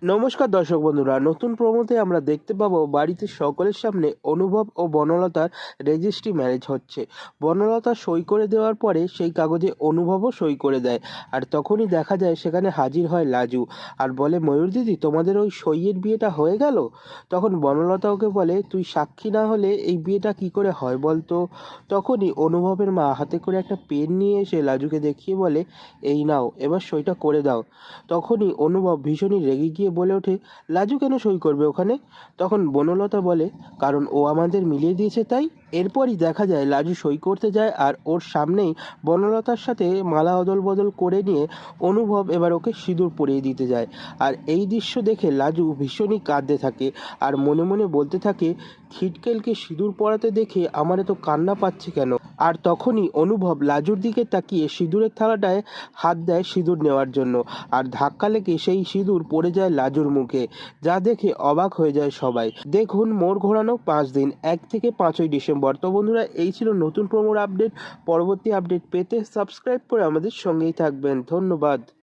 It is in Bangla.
নমস্কার দর্শক বন্ধুরা, নতুন প্রোমোতে আমরা দেখতে পাবো বাড়িতে সকলের সামনে অনুভব ও বনলতার রেজিস্ট্রি ম্যারেজ হচ্ছে। বনলতা সই করে দেওয়ার পরে সেই কাগজে অনুভবও সই করে দেয়। আর তখনই দেখা যায় সেখানে হাজির হয় লাজু আর বলে, ময়ূর দিদি, তোমাদের ওই সইয়ের বিয়েটা হয়ে গেল? তখন বনলতা ওকে বলে, তুই সাক্ষী না হলে এই বিয়েটা কি করে হয় বলতো? তখনই অনুভবের মা হাতে করে একটা পেন নিয়ে এসে লাজুকে দেখিয়ে বলে, এই নাও, এবার সইটা করে দাও। তখনই অনুভব ভীষণই রেগে গিয়ে বলে ওঠে, লাজু কেন সই করবে ওখানে? তখন বনলতা বলে, কারণ ও আমাদের মিলিয়ে দিয়েছে তাই। এরপরই দেখা যায় লাজু সই করতে যায় আর ওর সামনেই বনলতার সাথে মালা অদল বদল করে নিয়ে অনুভব এবার ওকে সিঁদুর পরিয়ে দিতে যায়। আর এই দৃশ্য দেখে লাজু ভীষণই কাঁদতে থাকে আর মনে মনে বলতে থাকে, খিটকেলকে সিঁদুর পরাতে দেখে আমার এত কান্না পাচ্ছে কেন? আর তখনই অনুভব লাজুর দিকে তাকিয়ে সিঁদুরের থালাটায় হাত দেয় সিঁদুর নেওয়ার জন্য। আর ধাক্কা লেগে সেই সিঁদুর পড়ে যায় লাজুর মুখে, যা দেখে অবাক হয়ে যায় সবাই। দেখুন মোড় ঘোরানো 5 দিন, 1 থেকে 5ই ডিসেম্বর। তো বন্ধুরা, এই ছিল নতুন প্রোমোর আপডেট। পরবর্তী আপডেট পেতে সাবস্ক্রাইব করে আমাদের সঙ্গেই থাকবেন। ধন্যবাদ।